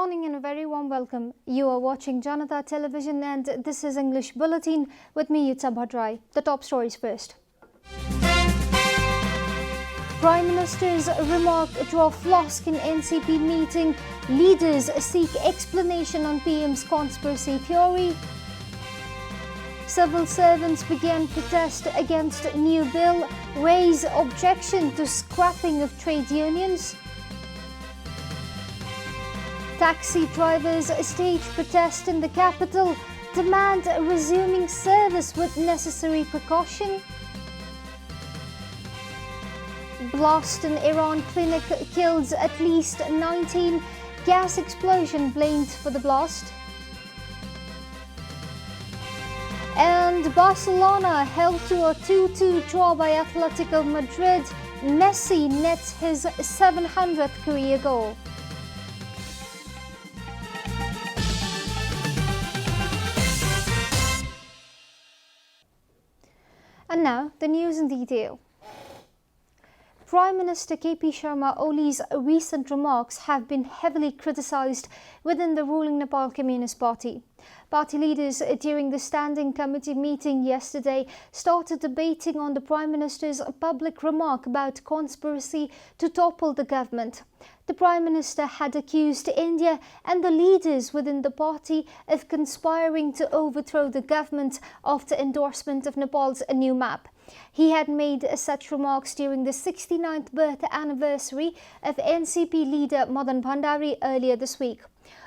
morning and a very warm welcome. You are watching JanataTelevision and this is English Bulletin with me, Yuta Bhadrai. The top stories first. Prime Minister's remark draw flask in NCP meeting. Leaders seek explanation on PM's conspiracy theory. Civil servants began protest against new bill. Raise objection to scrapping of trade unions. Taxi drivers stage protest in the capital, demand resuming service with necessary precaution. Blast in Iran clinic kills at least 19, gas explosion blamed for the blast. And Barcelona held to a 2-2 draw by Atletico Madrid. Messi nets his 700th career goal. And now, the news in detail. Prime Minister KP Sharma Oli's recent remarks have been heavily criticised within the ruling Nepal Communist Party. Party leaders during the Standing Committee meeting yesterday started debating on the Prime Minister's public remark about conspiracy to topple the government. The Prime Minister had accused India and the leaders within the party of conspiring to overthrow the government after endorsement of Nepal's new map. He had made such remarks during the 69th birth anniversary of NCP leader Madan Bhandari earlier this week.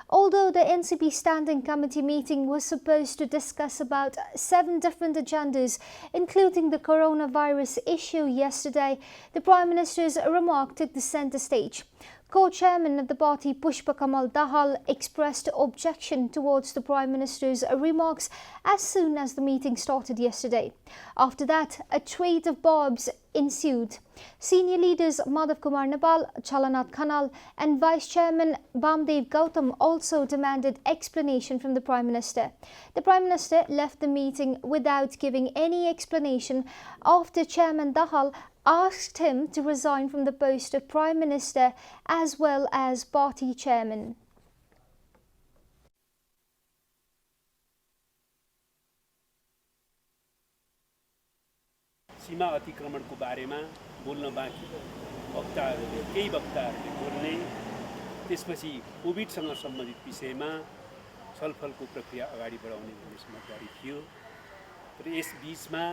Although the NCP Standing Committee meeting was supposed to discuss about 7 different agendas, including the coronavirus issue yesterday, the Prime Minister's remark took the centre stage. Co-chairman of the party Pushpa Kamal Dahal expressed objection towards the Prime Minister's remarks as soon as the meeting started yesterday. After that, a trade of barbs ensued. Senior leaders Madhav Kumar Nepal, Chalanath Khanal and Vice Chairman Bamdev Gautam also demanded explanation from the Prime Minister. The Prime Minister left the meeting without giving any explanation after Chairman Dahal asked him to resign from the post of Prime Minister as well as party chairman. सीमा अतिक्रमणको बारेमा बोल्न बाँकी वक्ताहरूले केही वक्ताहरूले बोल्ने त्यसपछि कोभिडसँग सम्बन्धित विषयमा छलफलको प्रक्रिया अगाडि बढाउने भन्ने समझदारी थियो तर यस बीचमा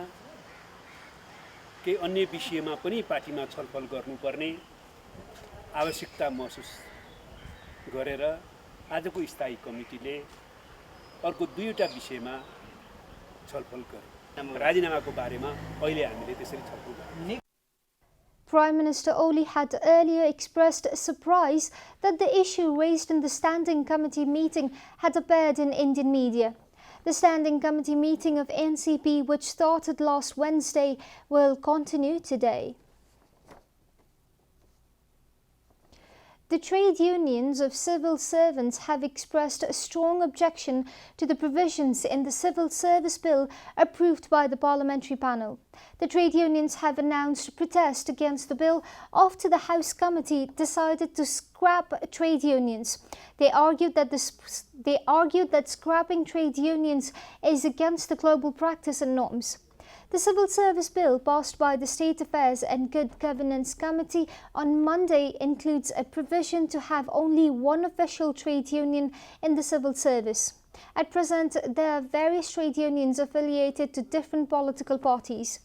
केही अन्य विषयमा पनि पार्टीमा छलफल गर्नुपर्ने आवश्यकता महसुस गरेर आजको स्थायी कमिटीले अर्को 2वटा विषयमा छलफल गर्यो। राजीनामाको बारेमा अहिले हामीले त्यसरी छलफल गर्यौं। Prime Minister Oli had earlier expressed surprise that the issue raised in the Standing Committee meeting had appeared in Indian media. The Standing Committee meeting of NCP, which started last Wednesday, will continue today. The trade unions of civil servants have expressed a strong objection to the provisions in the Civil Service Bill approved by the parliamentary panel. The trade unions have announced protest against the bill after the House Committee decided to scrap trade unions. They argued that scrapping trade unions is against the global practice and norms. The Civil Service Bill passed by the State Affairs and Good Governance Committee on Monday includes a provision to have only one official trade union in the civil service. At present, there are various trade unions affiliated to different political parties.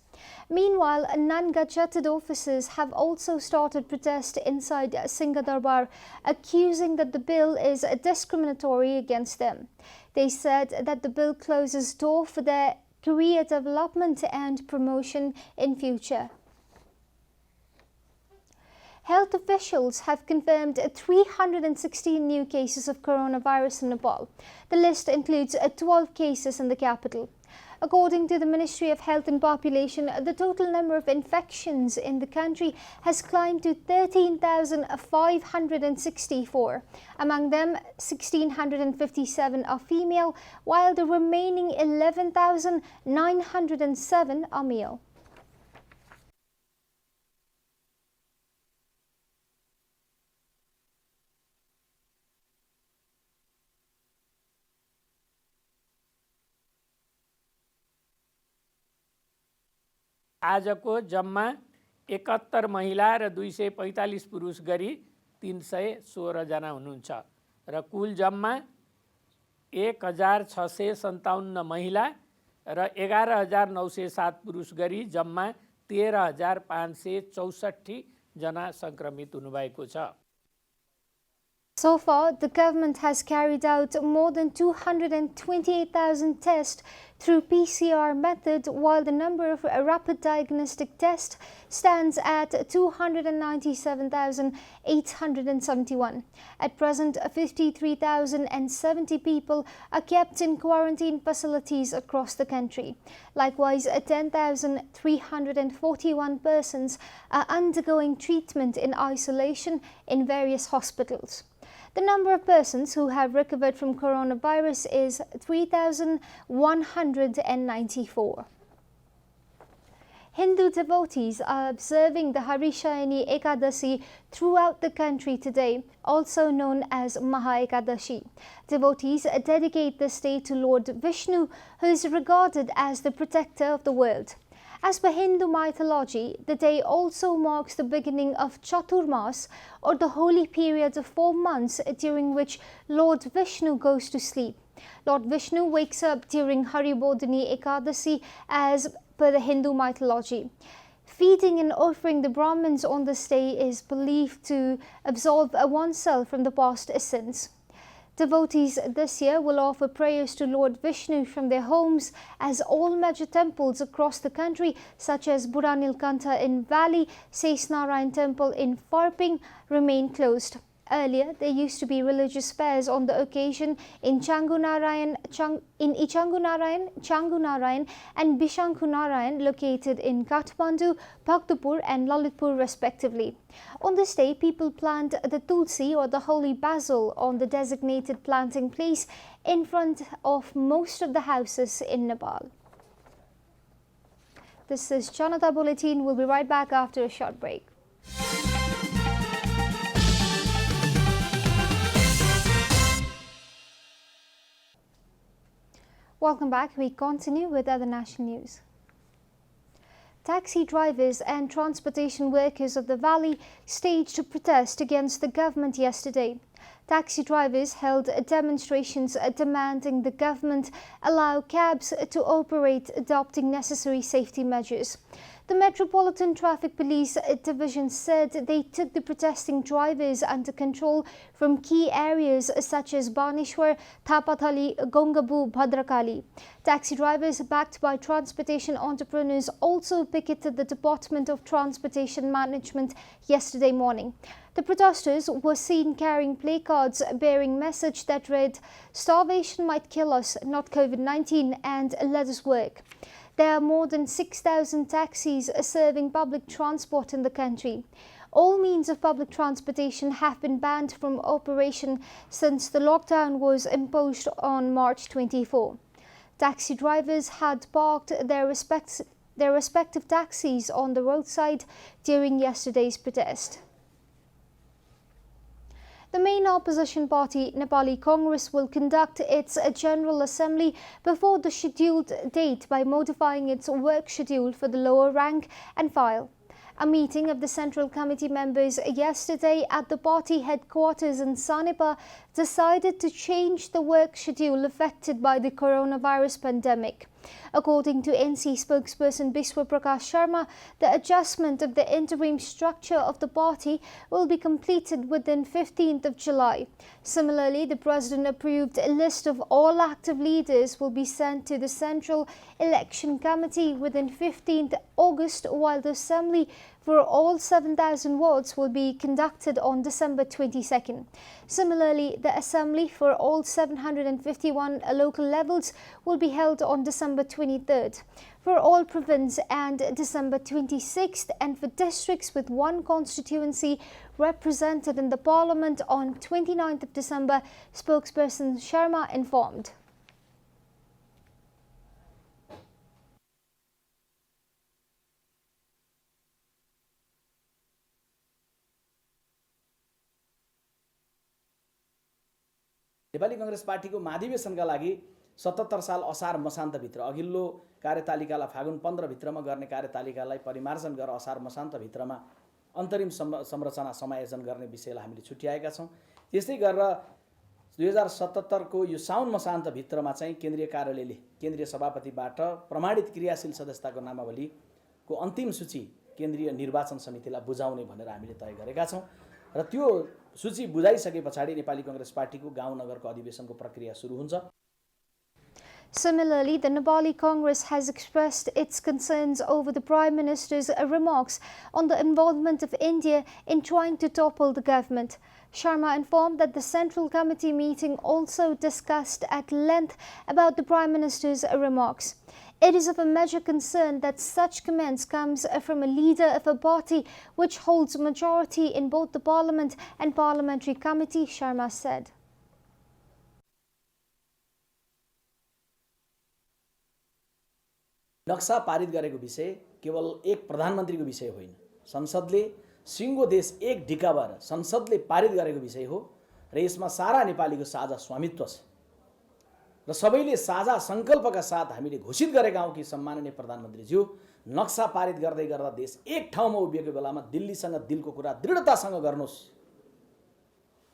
Meanwhile, non-gazetted officers have also started protest inside Singha Darbar, accusing that the bill is discriminatory against them. They said that the bill closes door for their career development and promotion in future. Health officials have confirmed 316 new cases of coronavirus in Nepal. The list includes 12 cases in the capital. According to the Ministry of Health and Population, the total number of infections in the country has climbed to 13,564. Among them, 1,657 are female, while the remaining 11,907 are male. आजको जम्मा 71 महिला र 245 पुरुष गरी 316 जना हुनुहुन्छ र कुल जम्मा 1657 महिला र 11907 पुरुष गरी जम्मा 13564 जना संक्रमित हुनुभएको छ। So far, the government has carried out more than 228,000 tests through PCR method, while the number of rapid diagnostic tests stands at 297,871. At present, 53,070 people are kept in quarantine facilities across the country. Likewise, 10,341 persons are undergoing treatment in isolation in various hospitals. The number of persons who have recovered from coronavirus is 3,194. Hindu devotees are observing the Harishayani Ekadasi throughout the country today, also known as Maha Ekadashi. Devotees dedicate this day to Lord Vishnu, who is regarded as the protector of the world. As per Hindu mythology, the day also marks the beginning of Chaturmas, or the holy period of 4 months during which Lord Vishnu goes to sleep. Lord Vishnu wakes up during Haribodhini Ekadasi as per the Hindu mythology. Feeding and offering the Brahmins on this day is believed to absolve oneself from the past sins. Devotees this year will offer prayers to Lord Vishnu from their homes, as all major temples across the country such as Buranilkantha in Valley, Sesnarayan Temple in Farping remain closed. Earlier, there used to be religious fairs on the occasion in Ichangunarayan and Bishankunarayan located in Kathmandu, Bhaktapur and Lalitpur respectively. On this day, people plant the tulsi or the holy basil on the designated planting place in front of most of the houses in Nepal. This is Janata Bulletin. We'll be right back after a short break. Welcome back. We continue with other national news. Taxi drivers and transportation workers of the valley staged a protest against the government yesterday. Taxi drivers held demonstrations demanding the government allow cabs to operate, adopting necessary safety measures. The Metropolitan Traffic Police Division said they took the protesting drivers under control from key areas such as Baneshwar, Thapathali, Gongabu, Bhadrakali. Taxi drivers backed by transportation entrepreneurs also picketed the Department of Transportation Management yesterday morning. The protesters were seen carrying placards bearing message that read, "Starvation might kill us, not COVID-19, and let us work." There are more than 6,000 taxis serving public transport in the country. All means of public transportation have been banned from operation since the lockdown was imposed on March 24. Taxi drivers had parked their respective taxis on the roadside during yesterday's protest. The main opposition party, Nepali Congress, will conduct its General Assembly before the scheduled date by modifying its work schedule for the lower rank and file. A meeting of the Central Committee members yesterday at the party headquarters in Sanepa decided to change the work schedule affected by the coronavirus pandemic. According to NC spokesperson Biswa Prakash Sharma, the adjustment of the interim structure of the party will be completed within 15th of July. Similarly, the President approved a list of all active leaders will be sent to the Central Election Committee within 15th August, while the Assembly for all 7,000 wards will be conducted on December 22nd. Similarly, the Assembly for all 751 local levels will be held on December 23rd. For all province and December 26th, and for districts with one constituency represented in the Parliament on 29th of December, spokesperson Sharma informed. Nepali Congress पार्टीको महाधिवेशनका लागि 77 साल असार मसान्तभित्र अघिल्लो कार्यतालिकालाई फागुन 15 भित्रमा गर्ने कार्यतालिकालाई परिमार्जन गरेर असार मसान्तभित्रमा अन्तरिम संरचना समायोजन गर्ने विषयलाई हामीले छुट्याएका छौँ। त्यस्तै गरेर 2077 को यो साउन मसान्तभित्रमा चाहिँ केन्द्रीय कार्यालयले केन्द्रीय सभापतिबाट प्रमाणित क्रियाशील सदस्यताको नामावलीको अन्तिम सूची केन्द्रीय निर्वाचन समितिलाई बुझाउने भनेर हामीले तय गरेका छौँ र त्यो सूची बुझाइसके पछाडि नेपाली कांग्रेस पार्टीको गाउँ नगरको अधिवेशनको प्रक्रिया सुरु हुन्छ। Similarly, the Nepali Congress has expressed its concerns over the Prime Minister's remarks on the involvement of India in trying to topple the government. Sharma informed that the Central Committee meeting also discussed at length about the Prime Minister's remarks. It is of a major concern that such comments comes from a leader of a party which holds majority in both the Parliament and Parliamentary Committee, Sharma said. नक्सा पारित गरेको विषय केवल एक प्रधानमन्त्रीको विषय होइन, संसदले सिङ्गो देश एक ढिका भएर संसदले पारित गरेको विषय हो र यसमा सारा नेपालीको साझा स्वामित्व छ र सबैले साझा संकल्पका साथ हामीले घोषित गरेका हौं कि सम्माननीय प्रधानमन्त्रीज्यू नक्सा पारित गर्दै गर्दा देश एक ठाउँमा उभिएको बेलामा दिल्लीसँग दिलको कुरा दृढतासँग गर्नुस्।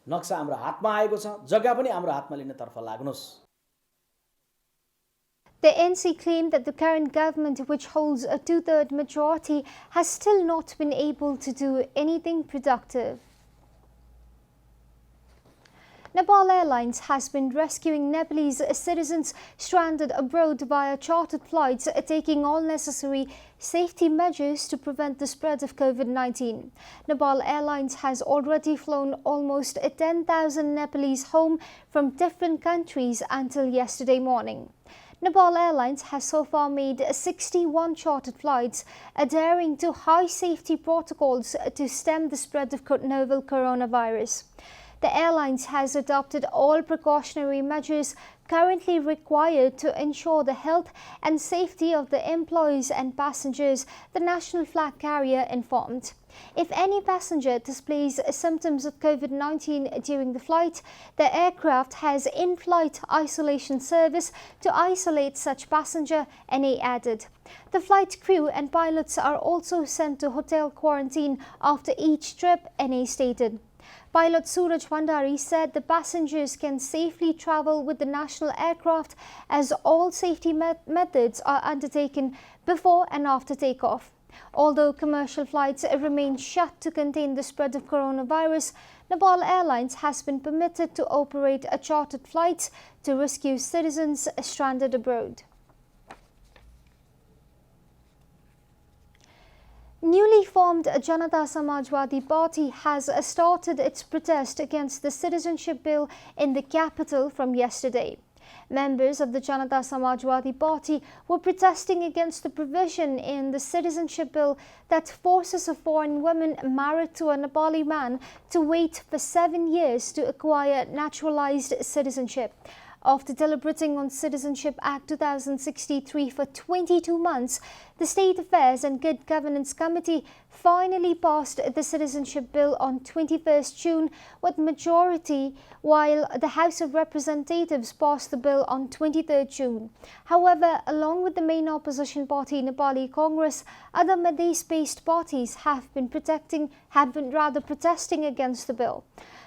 नक्सा हाम्रो हातमा आएको छ, जग्गा पनि हाम्रो हातमा लिनेतर्फ लाग्नुस्। The NC claimed that the current government, which holds a two-third majority, has still not been able to do anything productive. Nepal Airlines has been rescuing Nepalese citizens stranded abroad via chartered flights, taking all necessary safety measures to prevent the spread of COVID-19. Nepal Airlines has already flown almost 10,000 Nepalese home from different countries until yesterday morning. Nepal Airlines has so far made 61 chartered flights, adhering to high safety protocols to stem the spread of novel coronavirus. The airlines has adopted all precautionary measures currently required to ensure the health and safety of the employees and passengers, the national flag carrier informed. If any passenger displays symptoms of COVID-19 during the flight, the aircraft has in-flight isolation service to isolate such passenger, NA added. The flight crew and pilots are also sent to hotel quarantine after each trip, NA stated. Pilot Suraj Bhandari said the passengers can safely travel with the national aircraft as all safety methods are undertaken before and after takeoff. Although commercial flights remain shut to contain the spread of coronavirus, Nepal Airlines has been permitted to operate chartered flights to rescue citizens stranded abroad. Newly formed Janata Samajwadi Party has started its protest against the citizenship bill in the capital from yesterday. Members of the Janata Samajwadi Party were protesting against the provision in the citizenship bill that forces a foreign woman married to a Nepali man to wait for 7 years to acquire naturalized citizenship. After deliberating on Citizenship Act 2063 for 22 months, the State Affairs and Good Governance Committee finally passed the Citizenship Bill on 21st June with majority, while the House of Representatives passed the bill on 23rd June. However, along with the main opposition party Nepali Congress, other Madhya-based parties have been protesting against the bill.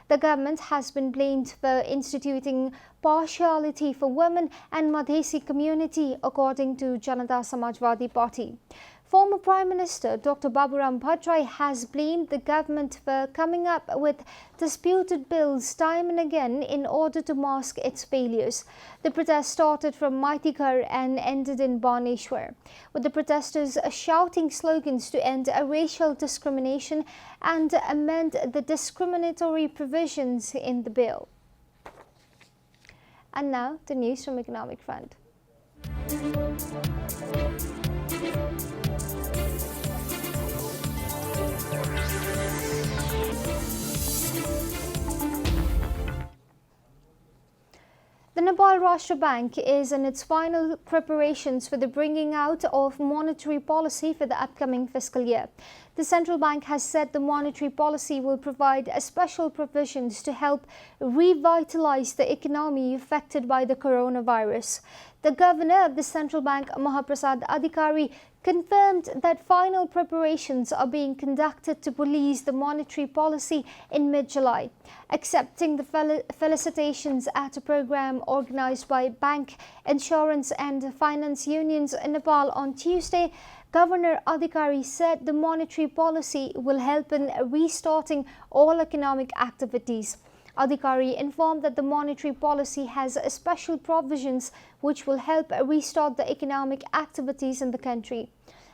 The government has been blamed for instituting partiality for women and Madhesi community, according to Janata Samajwadi Party. Former Prime Minister Dr. Baburam Bhattarai has blamed the government for coming up with disputed bills time and again in order to mask its failures. The protest started from Maitighar and ended in Baneshwar, with the protesters shouting slogans to end racial discrimination and amend the discriminatory provisions in the bill. And now, the news from Economic Front. The Nepal Rashtra Bank is in its final preparations for the bringing out of monetary policy for the upcoming fiscal year. The central bank has said the monetary policy will provide special provisions to help revitalize the economy affected by the coronavirus. The governor of the central bank, Mahaprasad Adhikari, confirmed that final preparations are being conducted to release the monetary policy in mid-July. Accepting the felicitations at a program organized by bank, insurance and finance unions in Nepal on Tuesday, Governor Adhikari said the monetary policy will help in restarting all economic activities. Adhikari informed that the monetary policy has special provisions which will help restart the economic activities in the country.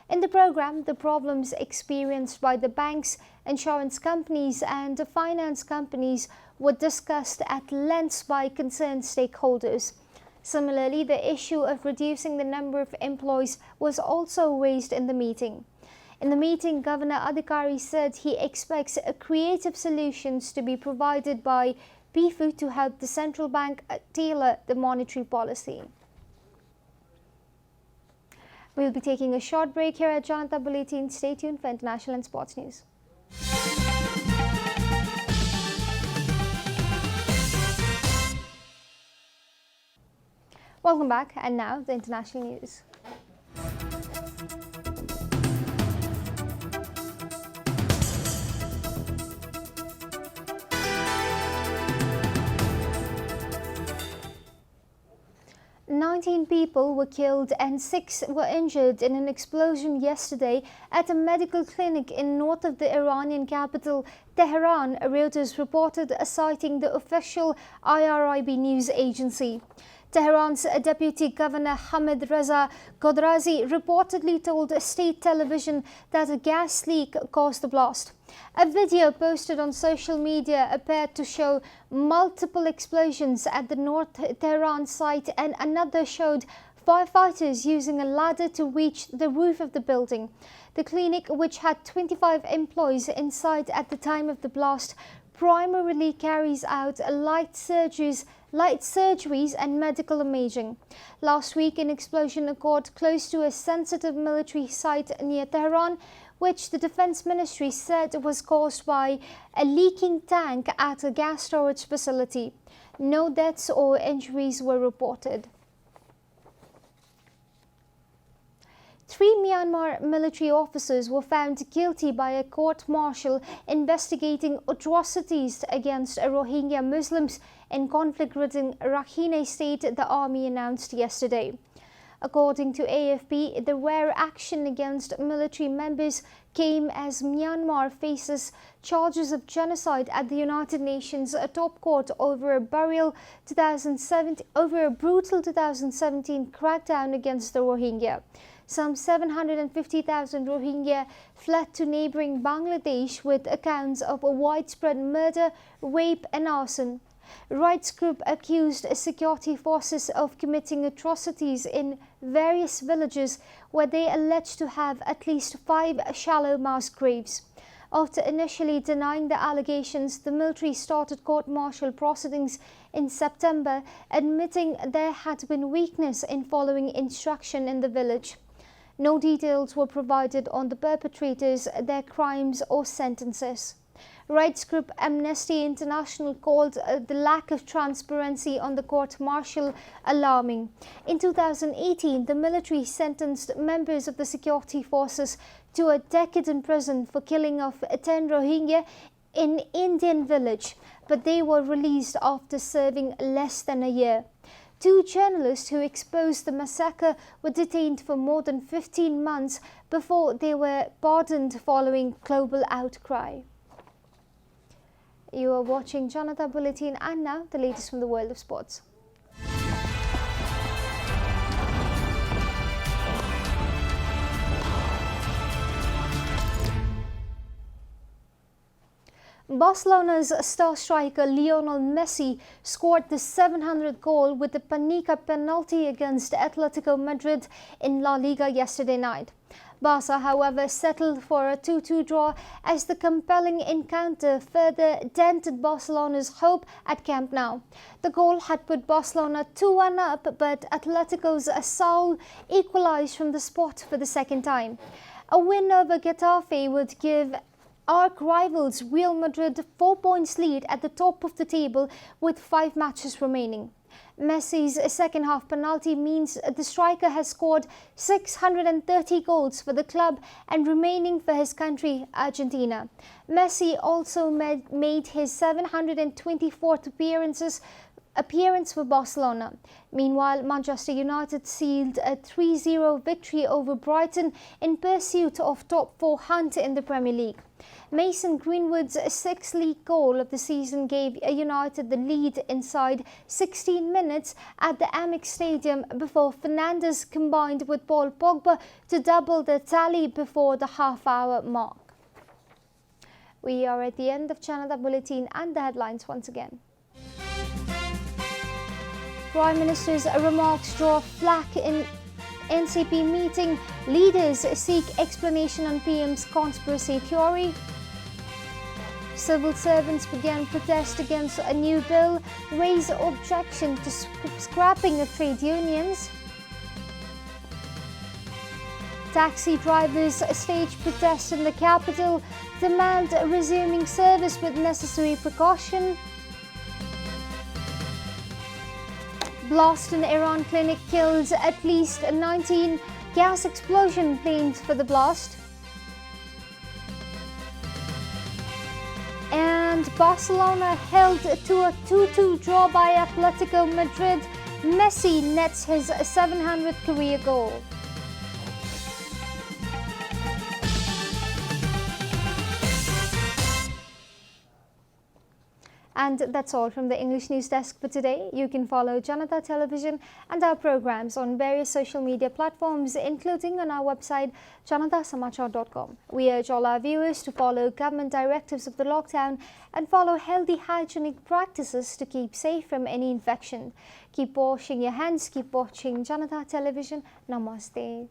In the program, the problems experienced by the banks, insurance companies and finance companies were discussed at length by concerned stakeholders. Similarly, the issue of reducing the number of employees was also raised in the meeting. In the meeting, Governor Adhikari said he expects creative solutions to be provided by PIFU to help the central bank tailor the monetary policy. We'll be taking a short break here at Janata Bulletin. Stay tuned for international and sports news. Welcome back, and now the international news. Nineteen people were killed and 6 were injured in an explosion yesterday at a medical clinic in north of the Iranian capital, Tehran, Reuters reported, citing the official IRIB news agency. Tehran's Deputy Governor Hamid Reza Godrazi reportedly told state television that a gas leak caused the blast. A video posted on social media appeared to show multiple explosions at the North Tehran site, and another showed firefighters using a ladder to reach the roof of the building. The clinic, which had 25 employees inside at the time of the blast, primarily carries out light surgeries and medical imaging. Last week, an explosion occurred close to a sensitive military site near Tehran, which the Defense Ministry said was caused by a leaking tank at a gas storage facility. No deaths or injuries were reported. 3 Myanmar military officers were found guilty by a court-martial investigating atrocities against Rohingya Muslims in conflict-ridden Rakhine state, the army announced yesterday. According to AFP, the rare action against military members came as Myanmar faces charges of genocide at the United Nations top court over a brutal 2017 crackdown against the Rohingya. Some 750,000 Rohingya fled to neighboring Bangladesh with accounts of a widespread murder, rape and arson. Rights group accused security forces of committing atrocities in various villages where they alleged to have at least 5 shallow mass graves. After initially denying the allegations, the military started court-martial proceedings in September, admitting there had been weakness in following instruction in the village. No details were provided on the perpetrators, their crimes or sentences. Rights group Amnesty International called the lack of transparency on the court-martial alarming. In 2018, the military sentenced members of the security forces to a decade in prison for killing of 10 Rohingya in Indian village, but they were released after serving less than a year. 2 journalists who exposed the massacre were detained for more than 15 months before they were pardoned following global outcry. You are watching Janata Bulletin, and now the latest from the world of sports. Barcelona's star striker Lionel Messi scored the 700th goal with the Panica penalty against Atletico Madrid in La Liga yesterday night. Barca, however, settled for a 2-2 draw as the compelling encounter further dented Barcelona's hope at Camp Nou. The goal had put Barcelona 2-1 up, but Atletico's Saul equalised from the spot for the second time. A win over Getafe would give arch rivals Real Madrid 4 points lead at the top of the table with 5 matches remaining. Messi's second half penalty means the striker has scored 630 goals for the club and remaining for his country, Argentina. Messi also made his 724th appearance for Barcelona. Meanwhile, Manchester United sealed a 3-0 victory over Brighton in pursuit of top 4 hunt in the Premier League. Mason Greenwood's 6th league goal of the season gave United the lead inside 16 minutes at the Amex Stadium before Fernandes combined with Paul Pogba to double the tally before the half-hour mark. We are at the end of Janata Bulletin and the headlines once again. Prime Minister's remarks draw flack in NCP meeting. Leaders seek explanation on PM's conspiracy theory. Civil servants began protest against a new bill, raise objection to scrapping of trade unions. Taxi drivers stage protest in the capital, demand resuming service with necessary precaution. Blast in Iran clinic kills at least 19, gas explosion blamed for the blast. And Barcelona held to a 2-2 draw by Atletico Madrid. Messi nets his 700th career goal. And that's all from the English News Desk for today. You can follow Janata Television and our programs on various social media platforms, including on our website, janatasamachar.com. We urge all our viewers to follow government directives of the lockdown and follow healthy hygienic practices to keep safe from any infection. Keep washing your hands, keep watching Janata Television. Namaste.